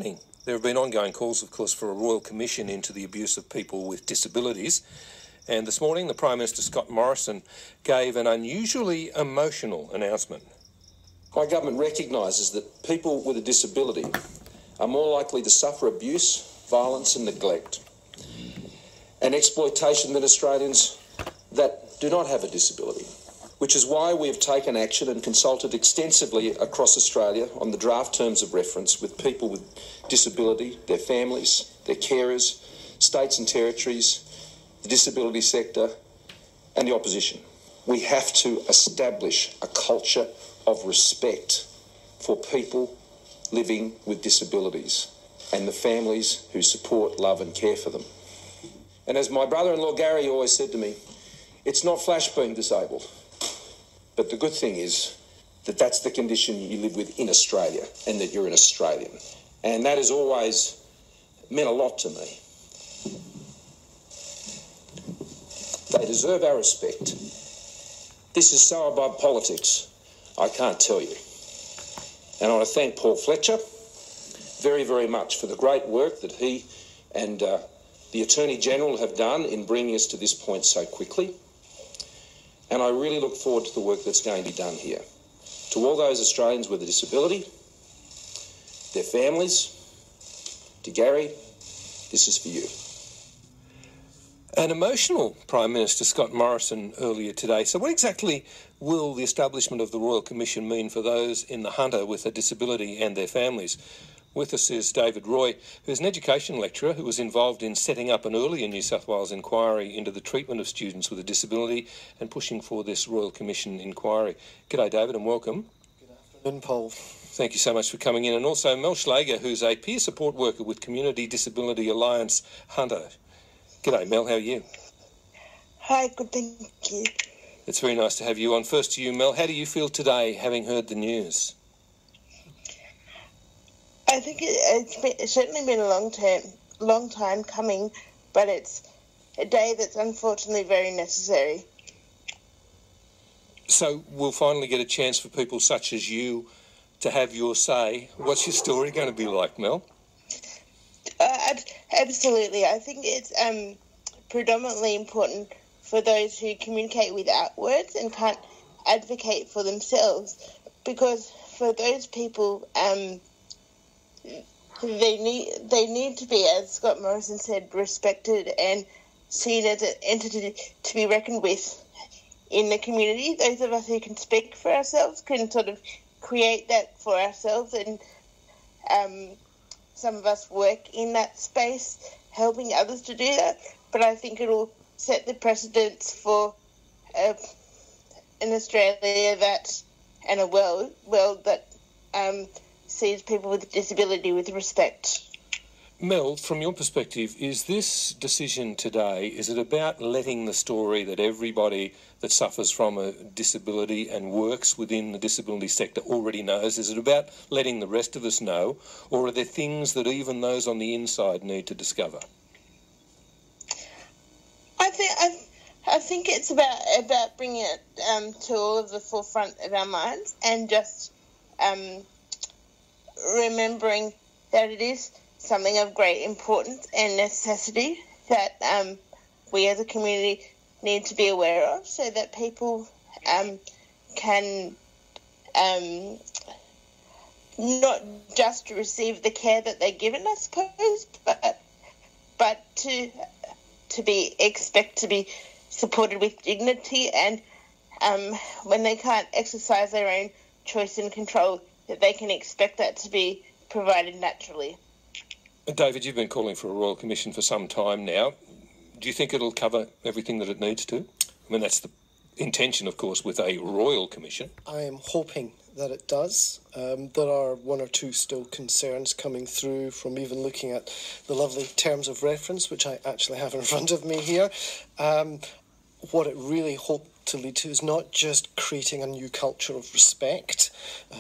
happening. There have been ongoing calls, of course, for a royal commission into the abuse of people with disabilities. And this morning, the Prime Minister, Scott Morrison, gave an unusually emotional announcement. My government recognises that people with a disability are more likely to suffer abuse, violence and neglect and exploitation than Australians that do not have a disability, which is why we have taken action and consulted extensively across Australia on the draft terms of reference with people with disability, their families, their carers, states and territories, the disability sector and the opposition. We have to establish a culture of respect for people living with disabilities and the families who support, love and care for them. And as my brother-in-law Gary always said to me, it's not flash being disabled. But the good thing is that that's the condition you live with in Australia and that you're an Australian. And that has always meant a lot to me. They deserve our respect. This is so above politics, I can't tell you. And I want to thank Paul Fletcher very, very much for the great work that he and the Attorney-General have done in bringing us to this point so quickly. And I really look forward to the work that's going to be done here. To all those Australians with a disability, their families, to Gary, this is for you. An emotional Prime Minister, Scott Morrison, earlier today. So what exactly will the establishment of the Royal Commission mean for those in the Hunter with a disability and their families? With us is David Roy, who's an education lecturer who was involved in setting up an earlier New South Wales inquiry into the treatment of students with a disability and pushing for this Royal Commission inquiry. G'day, David, and welcome. Good afternoon, Paul. Thank you so much for coming in. And also Mel Schlager, who's a peer support worker with Community Disability Alliance Hunter. G'day, Mel, how are you? Hi, good, thank you. It's very nice to have you on. First to you, Mel, how do you feel today, having heard the news? I think it's certainly been a long time coming, but it's a day that's unfortunately very necessary. So we'll finally get a chance for people such as you to have your say. What's your story going to be like, Mel? Absolutely. I think it's predominantly important for those who communicate without words and can't advocate for themselves, because for those people, they need to be, as Scott Morrison said, respected and seen as an entity to be reckoned with in the community. Those of us who can speak for ourselves can sort of create that for ourselves, and some of us work in that space helping others to do that. But I think it'll set the precedence for an Australia that and a world that sees people with disability with respect. Mel, from your perspective, is this decision today, is it about letting the story that everybody that suffers from a disability and works within the disability sector already knows? Is it about letting the rest of us know, or are there things that even those on the inside need to discover? I think it's about bringing it to all of the forefront of our minds, and just remembering that it is something of great importance and necessity that we as a community need to be aware of, so that people can not just receive the care that they're given, I suppose, but to be supported with dignity, and when they can't exercise their own choice and control, that they can expect that to be provided naturally. David, you've been calling for a Royal Commission for some time now. Do you think it'll cover everything that it needs to? I mean, that's the intention, of course, with a Royal Commission. I am hoping that it does. There are one or two still concerns coming through from even looking at the lovely terms of reference, which I actually have in front of me here. What it really hoped to lead to is not just creating a new culture of respect,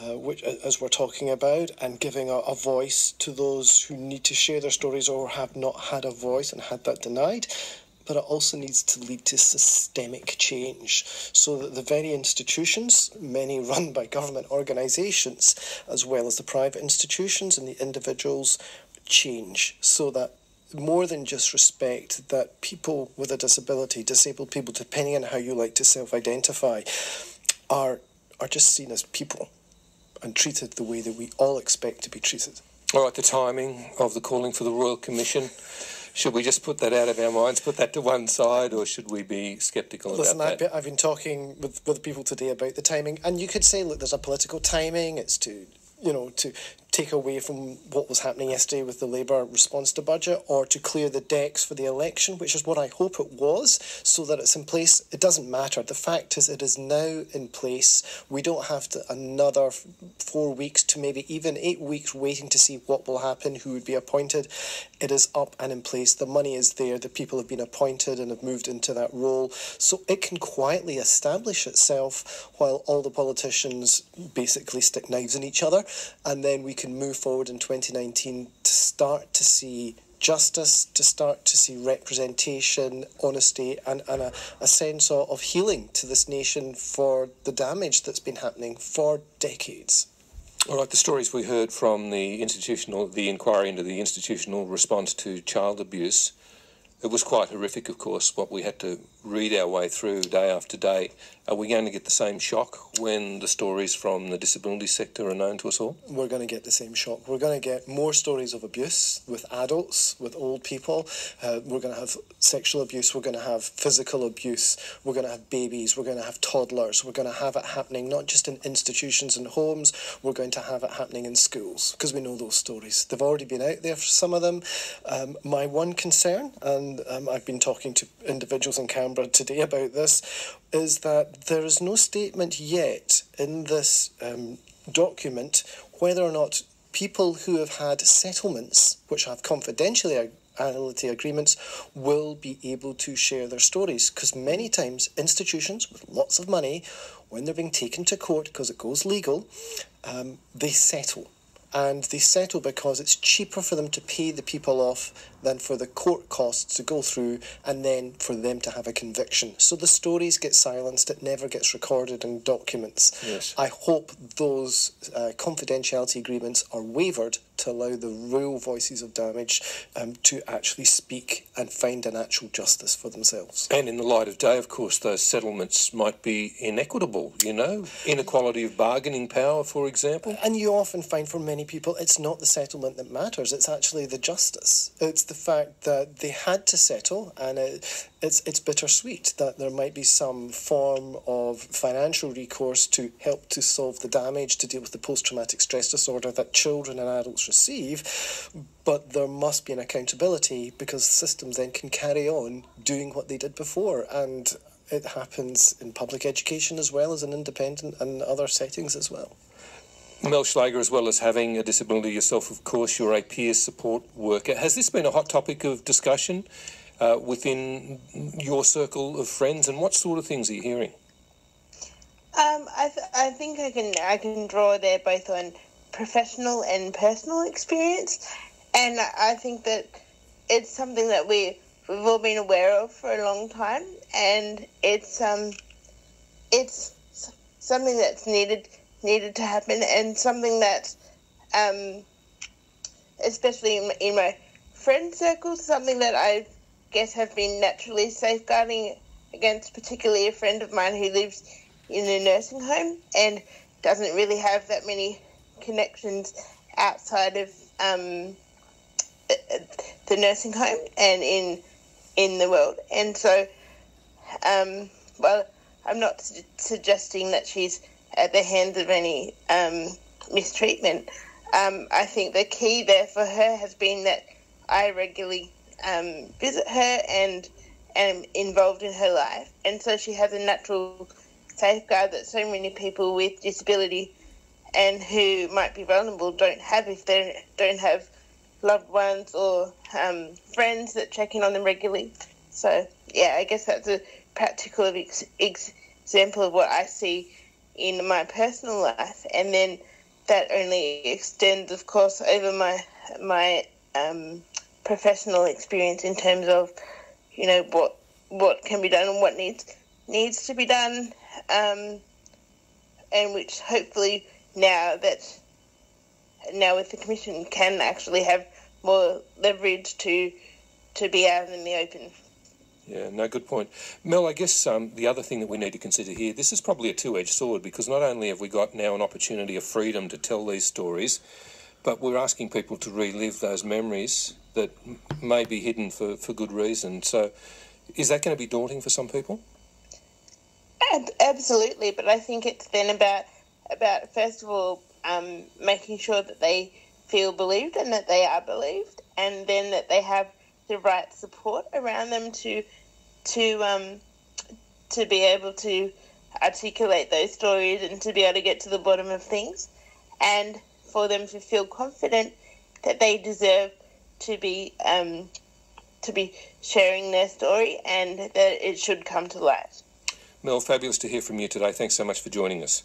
which, as we're talking about, and giving a voice to those who need to share their stories or have not had a voice and had that denied, but it also needs to lead to systemic change so that the very institutions, many run by government organisations, as well as the private institutions and the individuals, change so that more than just respect that people with a disability, disabled people, depending on how you like to self-identify, are just seen as people and treated the way that we all expect to be treated. All right, the timing of the calling for the Royal Commission, should we just put that out of our minds, put that to one side, or should we be sceptical about that? Listen, I've been talking with people today about the timing, and you could say, look, there's a political timing. It's to take away from what was happening yesterday with the Labour response to budget, or to clear the decks for the election, which is what I hope it was, so that it's in place. It doesn't matter. The fact is it is now in place. We don't have to another 4 weeks to maybe even 8 weeks waiting to see what will happen, who would be appointed. It is up and in place. The money is there. The people have been appointed and have moved into that role. So it can quietly establish itself while all the politicians basically stick knives in each other. And then we can move forward in 2019 to start to see justice, to start to see representation, honesty, and a sense of healing to this nation for the damage that's been happening for decades. All right, the stories we heard from the inquiry into the institutional response to child abuse, it was quite horrific, of course, what we had to read our way through day after day. Are we going to get the same shock when the stories from the disability sector are known to us all? We're going to get the same shock. We're going to get more stories of abuse with adults, with old people. We're going to have sexual abuse. We're going to have physical abuse. We're going to have babies. We're going to have toddlers. We're going to have it happening not just in institutions and homes. We're going to have it happening in schools, because we know those stories. They've already been out there for some of them. My one concern, and I've been talking to individuals in Canberra today about this, is that there is no statement yet in this document whether or not people who have had settlements, which have confidentiality agreements, will be able to share their stories. Because many times institutions with lots of money, when they're being taken to court because it goes legal, they settle. And they settle because it's cheaper for them to pay the people off than for the court costs to go through and then for them to have a conviction. So the stories get silenced, it never gets recorded in documents. Yes. I hope those confidentiality agreements are waived to allow the real voices of damage to actually speak and find an actual justice for themselves. And in the light of day, of course, those settlements might be inequitable, inequality of bargaining power, for example. And you often find for many people it's not the settlement that matters, it's actually the justice. It's the fact that they had to settle, and it's bittersweet that there might be some form of financial recourse to help to solve the damage, to deal with the post-traumatic stress disorder that children and adults receive, but there must be an accountability, because systems then can carry on doing what they did before, and it happens in public education as well as in independent and other settings as well. Mel Schlager, as well as having a disability yourself, of course, you're a peer support worker. Has this been a hot topic of discussion within your circle of friends, and what sort of things are you hearing? I think I can draw there both on professional and personal experience, and I think that it's something that we've all been aware of for a long time, and it's something that's needed to happen, and something that especially in my friend circles, something that I guess have been naturally safeguarding against, particularly a friend of mine who lives in a nursing home and doesn't really have that many connections outside of the nursing home and in the world. And so, well, I'm not suggesting that she's at the hands of any mistreatment. I think the key there for her has been that I regularly visit her and am involved in her life. And so she has a natural safeguard that so many people with disability and who might be vulnerable don't have if they don't have loved ones or friends that check in on them regularly. So, yeah, I guess that's a practical example of what I see in my personal life. And then that only extends, of course, over my professional experience in terms of, you know, what what can be done and what needs to be done, and which hopefully now with the Commission can actually have more leverage to be out in the open. Yeah, no, good point. Mel, I guess the other thing that we need to consider here, this is probably a two-edged sword, because not only have we got now an opportunity of freedom to tell these stories, but we're asking people to relive those memories that may be hidden for good reason. So is that going to be daunting for some people? Absolutely, but I think it's then about first of all, making sure that they feel believed and that they are believed, and then that they have the right support around them to be able to articulate those stories and to be able to get to the bottom of things, and for them to feel confident that they deserve to be sharing their story and that it should come to light. Mel, fabulous to hear from you today. Thanks so much for joining us.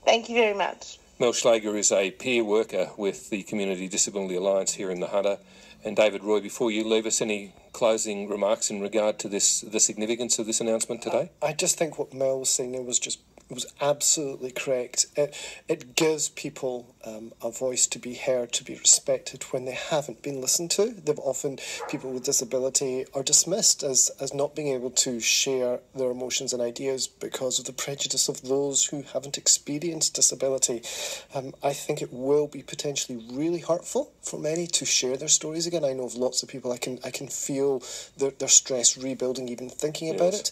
Thank you very much. Mel Schlager is a peer worker with the Community Disability Alliance here in the Hunter. And David Roy, before you leave us, any closing remarks in regard to the significance of this announcement today? I just think what Mel was saying there was absolutely correct. It gives people a voice to be heard, to be respected when they haven't been listened to. They've often, people with disability are dismissed as not being able to share their emotions and ideas because of the prejudice of those who haven't experienced disability. I think it will be potentially really hurtful for many to share their stories again. I know of lots of people, I can feel their stress rebuilding even thinking about it.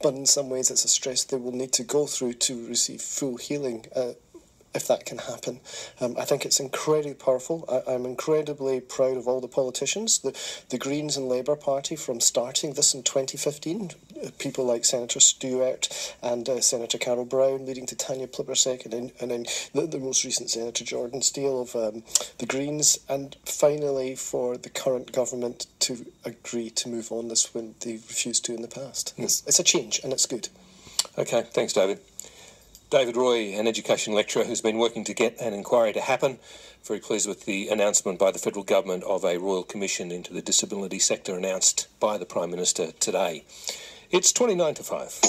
But in some ways it's a stress they will need to go through to receive full healing, if that can happen. I think it's incredibly powerful. I'm incredibly proud of all the politicians, the Greens and Labour Party, from starting this in 2015. People like Senator Stewart and Senator Carol Brown, leading to Tanya Plibersek, and then the most recent Senator Jordan Steele of the Greens, and finally for the current government to agree to move on this when they refused to in the past. It's a change, and it's good. Okay, thanks, David. David Roy, an education lecturer who's been working to get an inquiry to happen. Very pleased with the announcement by the federal government of a Royal Commission into the disability sector announced by the Prime Minister today. It's 5:29.